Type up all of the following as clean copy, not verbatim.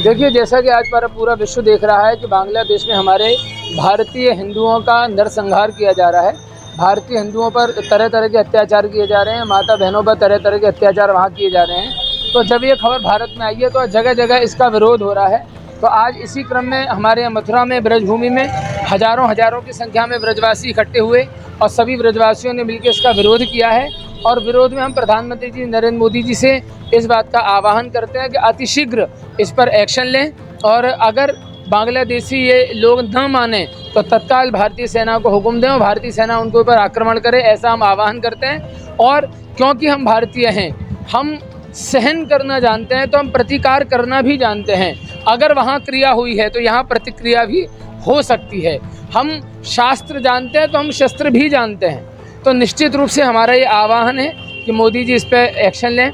देखिए, जैसा कि आज पूरा विश्व देख रहा है कि बांग्लादेश में हमारे भारतीय हिंदुओं का नरसंहार किया जा रहा है। भारतीय हिंदुओं पर तरह तरह के अत्याचार किए जा रहे हैं, माता बहनों पर तरह तरह के अत्याचार वहाँ किए जा रहे हैं। तो जब ये खबर भारत में आई है तो जगह जगह इसका विरोध हो रहा है। तो आज इसी क्रम में हमारे यहाँ मथुरा में ब्रजभूमि में हज़ारों की संख्या में ब्रजवासी इकट्ठे हुए और सभी ब्रजवासियों ने मिलकर इसका विरोध किया है। और विरोध में हम प्रधानमंत्री जी नरेंद्र मोदी जी से इस बात का आह्वान करते हैं कि अतिशीघ्र इस पर एक्शन लें, और अगर बांग्लादेशी ये लोग न माने तो तत्काल भारतीय सेना को हुक्म दें और भारतीय सेना उनके ऊपर आक्रमण करे, ऐसा हम आह्वान करते हैं। और क्योंकि हम भारतीय हैं, हम सहन करना जानते हैं, तो हम प्रतिकार करना भी जानते हैं। अगर वहाँ क्रिया हुई है तो यहाँ प्रतिक्रिया भी हो सकती है। हम शास्त्र जानते हैं तो हम शस्त्र भी जानते हैं। तो निश्चित रूप से हमारा ये आह्वान है कि मोदी जी इस पर एक्शन लें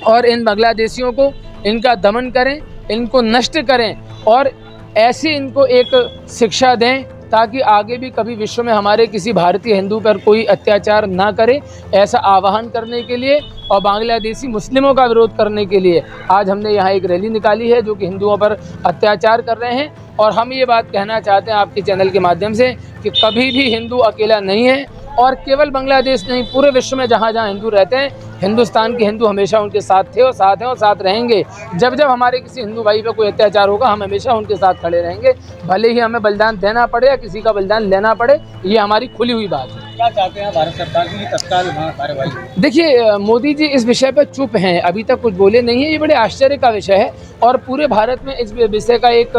और इन बांग्लादेशियों को इनका दमन करें, इनको नष्ट करें और ऐसी इनको एक शिक्षा दें ताकि आगे भी कभी विश्व में हमारे किसी भारतीय हिंदू पर कोई अत्याचार ना करे। ऐसा आह्वान करने के लिए और बांग्लादेशी मुस्लिमों का विरोध करने के लिए आज हमने यहाँ एक रैली निकाली है जो कि हिंदुओं पर अत्याचार कर रहे हैं। और हम ये बात कहना चाहते हैं आपके चैनल के माध्यम से कि कभी भी हिंदू अकेला नहीं है, और केवल बांग्लादेश नहीं, पूरे विश्व में जहाँ जहाँ हिंदू रहते हैं, हिंदुस्तान के हिंदू हमेशा उनके साथ थे और साथ हैं और साथ रहेंगे। जब जब हमारे किसी हिंदू भाई पर कोई अत्याचार होगा, हम हमेशा उनके साथ खड़े रहेंगे, भले ही हमें बलिदान देना पड़े या किसी का बलिदान लेना पड़े। ये हमारी खुली हुई बात है। क्या चाहते हैं भारत सरकार की तत्काल वहाँ कार्रवाई? देखिए, मोदी जी इस विषय पर चुप हैं, अभी तक कुछ बोले नहीं है। ये बड़े आश्चर्य का विषय है और पूरे भारत में इस विषय का एक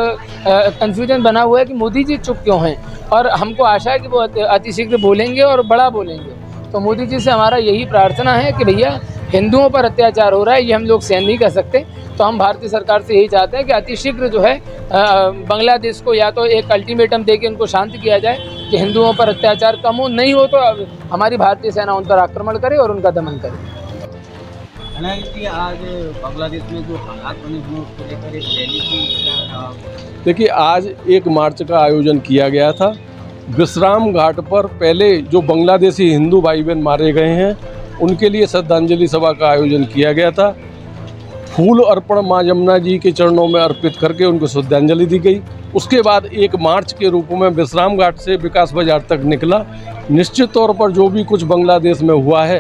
कन्फ्यूजन बना हुआ है कि मोदी जी चुप क्यों हैं, और हमको आशा है कि वो अतिशीघ्र बोलेंगे और बड़ा बोलेंगे। तो मोदी जी से हमारा यही प्रार्थना है कि भैया, हिंदुओं पर अत्याचार हो रहा है, ये हम लोग सहन नहीं कर सकते। तो हम भारतीय सरकार से यही चाहते हैं कि अतिशीघ्र जो है बांग्लादेश को या तो एक अल्टीमेटम दे के उनको शांत किया जाए कि हिंदुओं पर अत्याचार कम हो, नहीं हो तो हमारी भारतीय सेना उन पर आक्रमण करे और उनका दमन करे। हालांकि आज बांग्लादेश में जो हालात बने हुए उसको लेकर एक रैली की, देखिए, आज 1 मार्च का आयोजन किया गया था विश्राम घाट पर। पहले जो बांग्लादेशी हिंदू भाई बहन मारे गए हैं उनके लिए श्रद्धांजलि सभा का आयोजन किया गया था। फूल अर्पण माँ यमुना जी के चरणों में अर्पित करके उनको श्रद्धांजलि दी गई। उसके बाद 1 मार्च के रूप में विश्राम घाट से विकास बाजार तक निकला। निश्चित तौर पर जो भी कुछ बांग्लादेश में हुआ है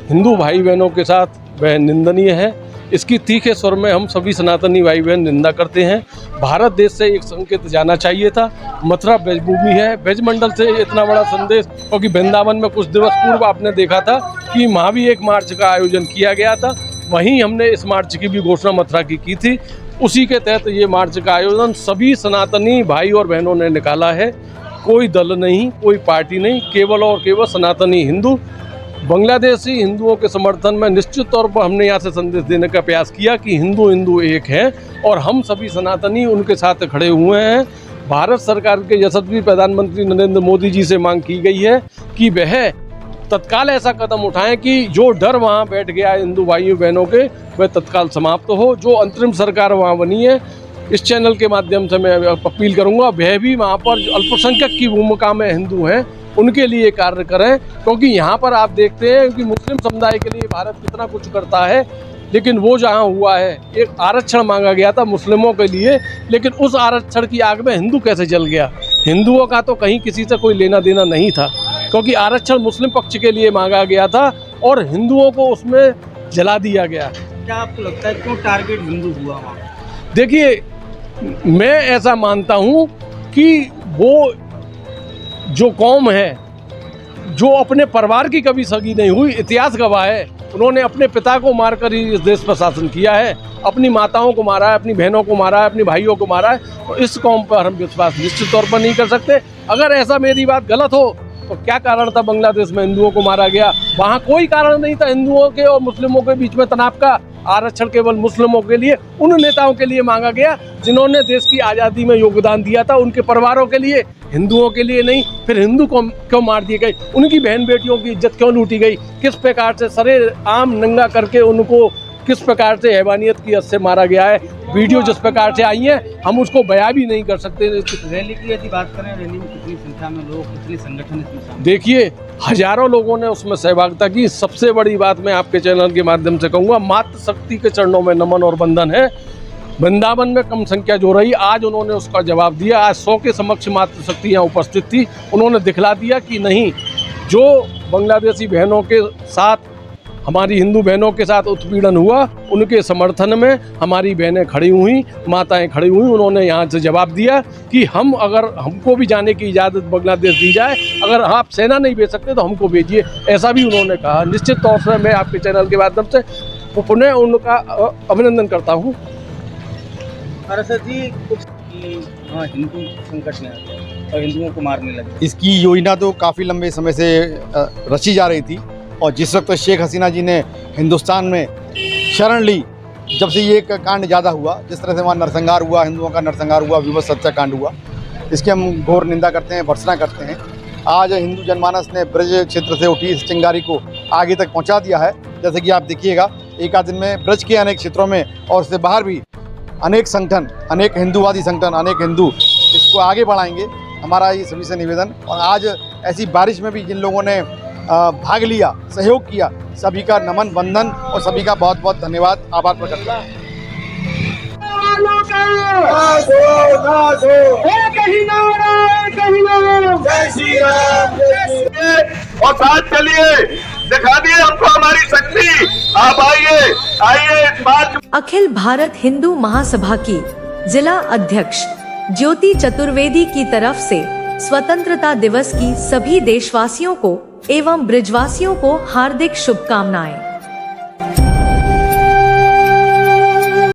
हिंदू भाई बहनों के साथ वह निंदनीय है। इसकी तीखे स्वर में हम सभी सनातनी भाई बहन निंदा करते हैं। भारत देश से एक संकेत जाना चाहिए था। मथुरा ब्रजभूमि है, ब्रजमंडल से इतना बड़ा संदेश, क्योंकि वृंदावन में कुछ दिवस पूर्व आपने देखा था कि वहाँ भी 1 मार्च का आयोजन किया गया था। वहीं हमने इस मार्च की भी घोषणा मथुरा की थी। उसी के तहत ये मार्च का आयोजन सभी सनातनी भाई और बहनों ने निकाला है। कोई दल नहीं, कोई पार्टी नहीं, केवल और केवल सनातनी हिंदू। बांग्लादेशी हिंदुओं के समर्थन में निश्चित तौर पर हमने यहाँ से संदेश देने का प्रयास किया कि हिंदू हिंदू एक हैं और हम सभी सनातनी उनके साथ खड़े हुए हैं। भारत सरकार के यशस्वी प्रधानमंत्री नरेंद्र मोदी जी से मांग की गई है कि वह तत्काल ऐसा कदम उठाएं कि जो डर वहाँ बैठ गया है हिंदू भाइयों बहनों के, वह तत्काल समाप्त हो। जो अंतरिम सरकार वहाँ बनी है, इस चैनल के माध्यम से मैं अपील करूँगा वह भी वहाँ पर अल्पसंख्यक की भूमिका में हिंदू हैं उनके लिए कार्य करें, क्योंकि यहाँ पर आप देखते हैं कि मुस्लिम समुदाय के लिए भारत कितना कुछ करता है। लेकिन वो जहाँ हुआ है, एक आरक्षण मांगा गया था मुस्लिमों के लिए, लेकिन उस आरक्षण की आग में हिंदू कैसे जल गया। हिंदुओं का तो कहीं किसी से कोई लेना देना नहीं था, क्योंकि आरक्षण मुस्लिम पक्ष के लिए मांगा गया था और हिंदुओं को उसमें जला दिया गया। क्या आपको लगता है क्यों टारगेट हिंदू हुआ वहाँ? देखिए, मैं ऐसा मानता हूँ कि वो जो कौम है, जो अपने परिवार की कभी सगी नहीं हुई, इतिहास गवाह है, उन्होंने अपने पिता को मारकर ही इस देश पर शासन किया है, अपनी माताओं को मारा है, अपनी बहनों को मारा है, अपने भाइयों को मारा है। तो इस कौम पर हम विश्वास निश्चित तौर पर नहीं कर सकते। अगर ऐसा मेरी बात गलत हो तो क्या कारण था बांग्लादेश में हिंदुओं को मारा गया? वहाँ कोई कारण नहीं था हिंदुओं के और मुस्लिमों के बीच में तनाव का। आरक्षण केवल मुस्लिमों के लिए, उन नेताओं के लिए मांगा गया जिन्होंने देश की आज़ादी में योगदान दिया था, उनके परिवारों के लिए, हिंदुओं के लिए नहीं। फिर हिंदू को क्यों मार दिए गए? उनकी बहन बेटियों की इज्जत क्यों लूटी गई? किस प्रकार से सरे आम नंगा करके उनको किस प्रकार से हैवानियत की हद से मारा गया है? वीडियो जिस प्रकार से आई है हम उसको बयां भी नहीं कर सकते। रैली की यदि बात करें, रैली में कितनी संख्या में लोग, कितने संगठन इसमें शामिल? देखिए, हजारों लोगों ने उसमें सहभागिता की। सबसे बड़ी बात मैं आपके चैनल के माध्यम से कहूँगा, मातृशक्ति के चरणों में नमन और वंदन है। वृंदावन में कम संख्या जो रही, आज उन्होंने उसका जवाब दिया। आज 100 के समक्ष मातृशक्ति यहाँ उपस्थित थी, उन्होंने दिखला दिया कि नहीं, जो बांग्लादेशी बहनों के साथ, हमारी हिंदू बहनों के साथ उत्पीड़न हुआ, उनके समर्थन में हमारी बहनें खड़ी हुई, माताएं खड़ी हुई। उन्होंने यहाँ से जवाब दिया कि हम, अगर हमको भी जाने की इजाज़त बांग्लादेश दी जाए, अगर आप सेना नहीं भेज सकते तो हमको भेजिए, ऐसा भी उन्होंने कहा। निश्चित तौर से मैं आपके चैनल के माध्यम से पुनः उनका अभिनंदन करता हूँ। पाराशर जी, कुछ हाँ, हिंदू संकट में आ गया और हिंदुओं को मारने लगे। इसकी योजना तो काफ़ी लंबे समय से रची जा रही थी, और जिस वक्त शेख हसीना जी ने हिंदुस्तान में शरण ली, जब से ये कांड ज़्यादा हुआ, जिस तरह से वहाँ नरसंहार हुआ, हिंदुओं का नरसंहार हुआ, विवश हत्याकांड हुआ, इसकी हम घोर निंदा करते हैं, भर्त्सना करते हैं। आज हिंदू जनमानस ने ब्रज क्षेत्र से उठी इस चिंगारी को आगे तक पहुँचा दिया है। जैसे कि आप देखिएगा, एक आध दिन में ब्रज के अनेक क्षेत्रों में और उससे बाहर भी अनेक संगठन, अनेक हिंदूवादी संगठन, अनेक हिंदू इसको आगे बढ़ाएंगे। हमारा ये सभी से निवेदन, और आज ऐसी बारिश में भी जिन लोगों ने भाग लिया, सहयोग किया, सभी का नमन, वंदन और सभी का बहुत बहुत धन्यवाद, आभार प्रकट करता हूं। और साथ चलिए, दिखा दिए हमको हमारी शक्ति। आप आइए, आइए इस मार्च। अखिल भारत हिंदू महासभा की जिला अध्यक्ष ज्योति चतुर्वेदी की तरफ से स्वतंत्रता दिवस की सभी देशवासियों को एवं ब्रिजवासियों को हार्दिक शुभकामनाएं।